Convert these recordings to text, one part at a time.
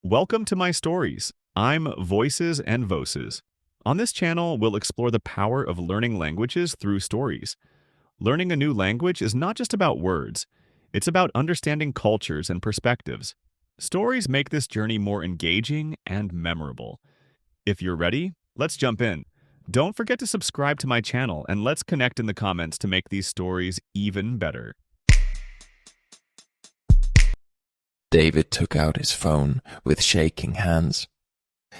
Welcome to my stories. I'm Voices and Voses. On this channel, we'll explore the power of learning languages through stories. Learning a new language is not just about words, it's about understanding cultures and perspectives. Stories make this journey more engaging and memorable. If you're ready, let's jump in. Don't forget to subscribe to my channel and let's connect in the comments to make these stories even better. David took out his phone with shaking hands.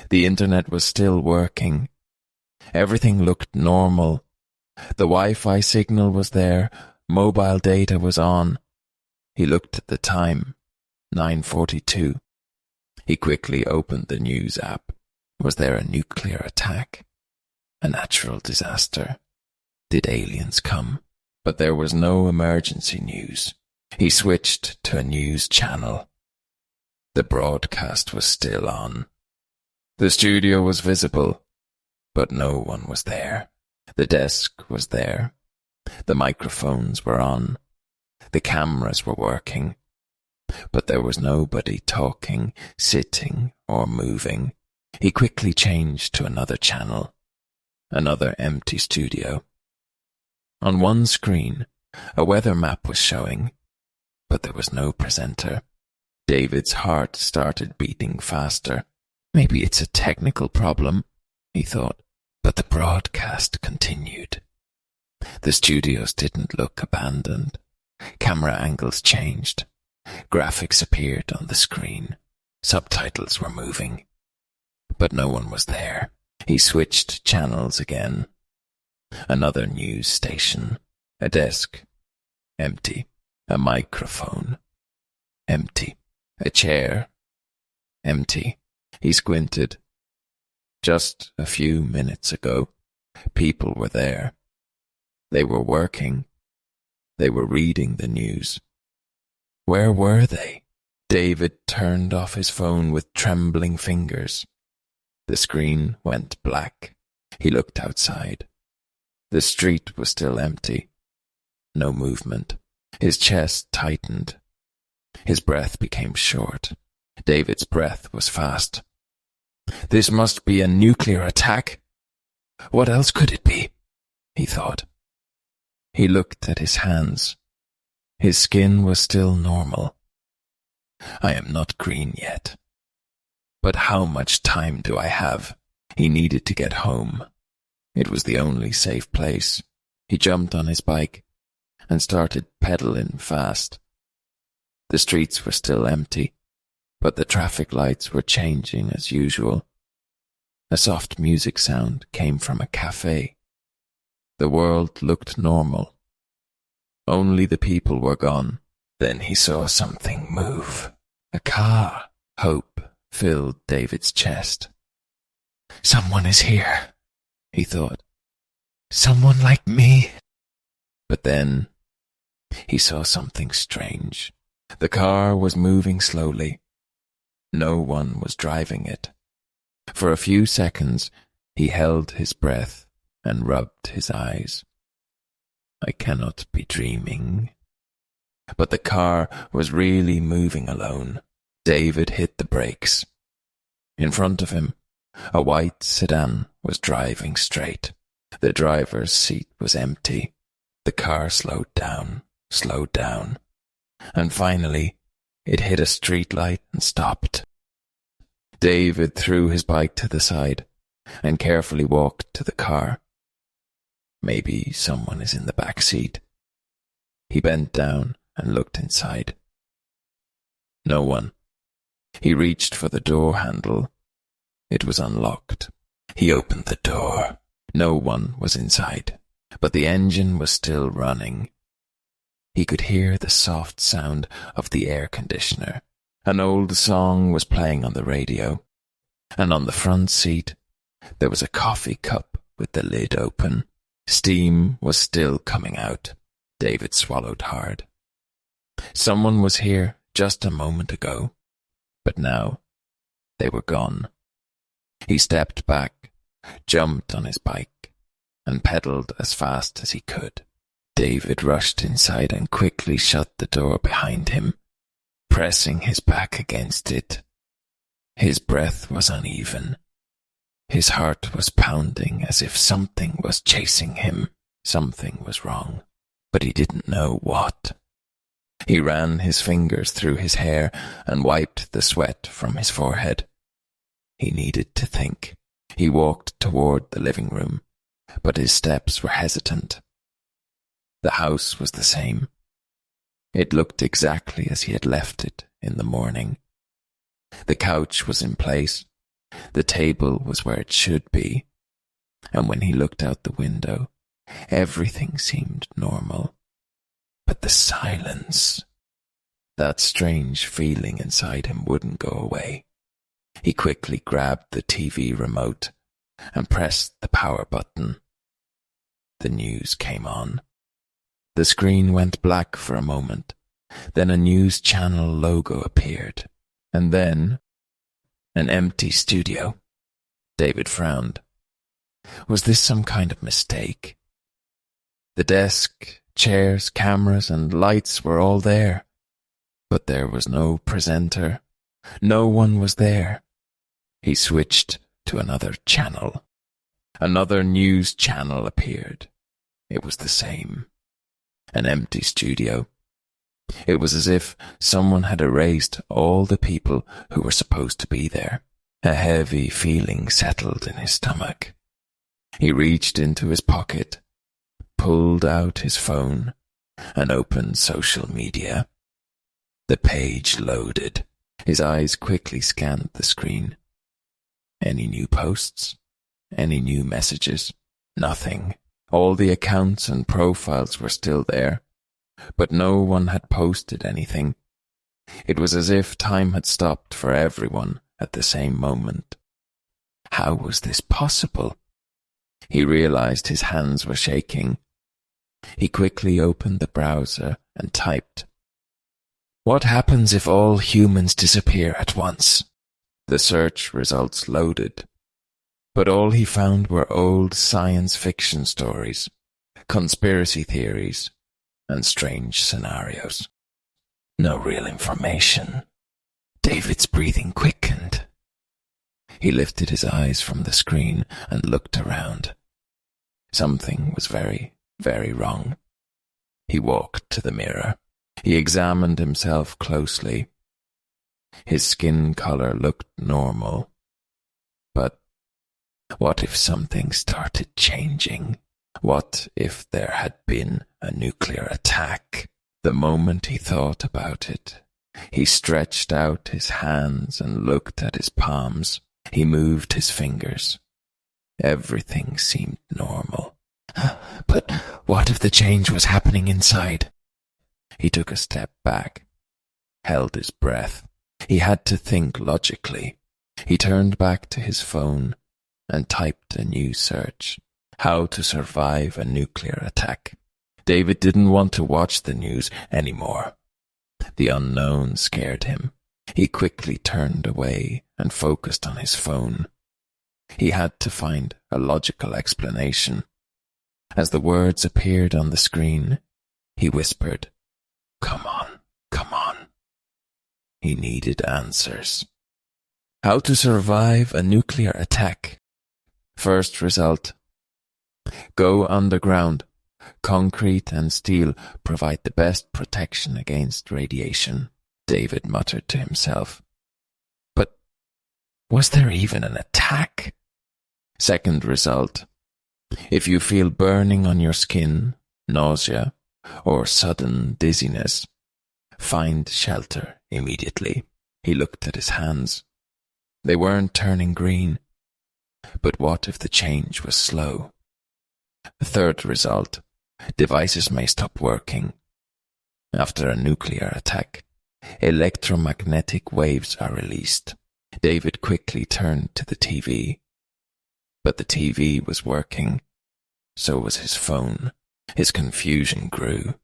The internet was still working. Everything looked normal. The Wi-Fi signal was there. Mobile data was on. He looked at the time. 9:42. He quickly opened the news app. Was there a nuclear attack? A natural disaster? Did aliens come? But there was no emergency news. He switched to a news channel. The broadcast was still on. The studio was visible, but no one was there. The desk was there. The microphones were on. The cameras were working. But there was nobody talking, sitting, or moving. He quickly changed to another channel. Another empty studio. On one screen, a weather map was showing, but there was no presenter. David's heart started beating faster. Maybe it's a technical problem, he thought, but the broadcast continued. The studios didn't look abandoned. Camera angles changed. Graphics appeared on the screen. Subtitles were moving. But no one was there. He switched channels again. Another news station. A desk. Empty. A microphone. Empty. A chair. Empty. He squinted. Just a few minutes ago, people were there. They were working. They were reading the news. Where were they? David turned off his phone with trembling fingers. The screen went black. He looked outside. The street was still empty. No movement. His chest tightened. His breath became short. David's breath was fast. This must be a nuclear attack. What else could it be? He thought. He looked at his hands. His skin was still normal. I am not green yet. But how much time do I have? He needed to get home. It was the only safe place. He jumped on his bike and started pedaling fast. The streets were still empty, but the traffic lights were changing as usual. A soft music sound came from a cafe. The world looked normal. Only the people were gone. Then he saw something move. A car. Hope filled David's chest. Someone is here, he thought. Someone like me. But then he saw something strange. The car was moving slowly. No one was driving it. For a few seconds, he held his breath and rubbed his eyes. I cannot be dreaming. But the car was really moving alone. David hit the brakes. In front of him, a white sedan was driving straight. The driver's seat was empty. The car slowed down, and finally, it hit a streetlight and stopped. David threw his bike to the side and carefully walked to the car. Maybe someone is in the back seat. He bent down and looked inside. No one. He reached for the door handle. It was unlocked. He opened the door. No one was inside, but the engine was still running. He could hear the soft sound of the air conditioner. An old song was playing on the radio, and on the front seat there was a coffee cup with the lid open. Steam was still coming out. David swallowed hard. Someone was here just a moment ago, but now they were gone. He stepped back, jumped on his bike, and pedaled as fast as he could. David rushed inside and quickly shut the door behind him, pressing his back against it. His breath was uneven. His heart was pounding as if something was chasing him. Something was wrong, but he didn't know what. He ran his fingers through his hair and wiped the sweat from his forehead. He needed to think. He walked toward the living room, but his steps were hesitant. The house was the same. It looked exactly as he had left it in the morning. The couch was in place. The table was where it should be. And when he looked out the window, everything seemed normal. But the silence, that strange feeling inside him wouldn't go away. He quickly grabbed the TV remote and pressed the power button. The news came on. The screen went black for a moment. Then a news channel logo appeared. And then an empty studio. David frowned. Was this some kind of mistake? The desk, chairs, cameras, and lights were all there. But there was no presenter. No one was there. He switched to another channel. Another news channel appeared. It was the same. An empty studio. It was as if someone had erased all the people who were supposed to be there. A heavy feeling settled in his stomach. He reached into his pocket, pulled out his phone, and opened social media. The page loaded. His eyes quickly scanned the screen. Any new posts? Any new messages? Nothing. All the accounts and profiles were still there, but no one had posted anything. It was as if time had stopped for everyone at the same moment. How was this possible? He realized his hands were shaking. He quickly opened the browser and typed, "What happens if all humans disappear at once?" The search results loaded, but all he found were old science fiction stories, conspiracy theories, and strange scenarios. No real information. David's breathing quickened. He lifted his eyes from the screen and looked around. Something was very, very wrong. He walked to the mirror. He examined himself closely. His skin color looked normal. But what if something started changing? What if there had been a nuclear attack? The moment he thought about it, he stretched out his hands and looked at his palms. He moved his fingers. Everything seemed normal. But what if the change was happening inside? He took a step back, held his breath. He had to think logically. He turned back to his phone and typed a new search. How to survive a nuclear attack. David didn't want to watch the news anymore. The unknown scared him. He quickly turned away and focused on his phone. He had to find a logical explanation. As the words appeared on the screen, he whispered, "Come on, come on." He needed answers. How to survive a nuclear attack. First result. Go underground. Concrete and steel provide the best protection against radiation, David muttered to himself. But was there even an attack? Second result. If you feel burning on your skin, nausea, or sudden dizziness, find shelter immediately. He looked at his hands. They weren't turning green. But what if the change was slow? Third result. Devices may stop working. After a nuclear attack, electromagnetic waves are released. David quickly turned to the TV. But the TV was working. So was his phone. His confusion grew.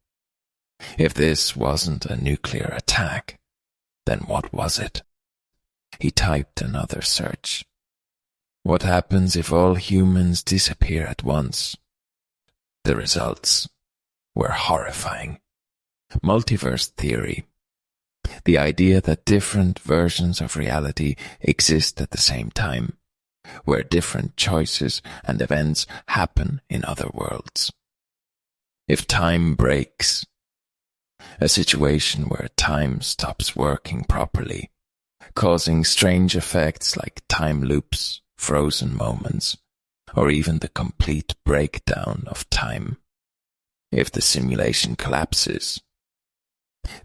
If this wasn't a nuclear attack, then what was it? He typed another search. What happens if all humans disappear at once? The results were horrifying. Multiverse theory. The idea that different versions of reality exist at the same time, where different choices and events happen in other worlds. If time breaks, a situation where time stops working properly, causing strange effects like time loops, frozen moments, or even the complete breakdown of time. If the simulation collapses,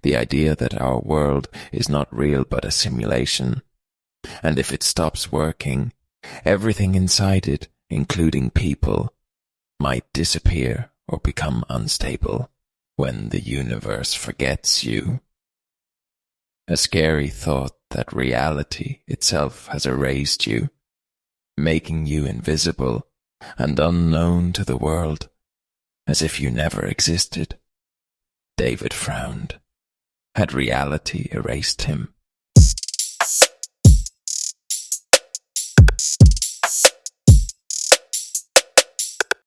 the idea that our world is not real but a simulation, and if it stops working, everything inside it, including people, might disappear or become unstable when the universe forgets you. A scary thought that reality itself has erased you, making you invisible and unknown to the world, as if you never existed. David frowned. Had reality erased him?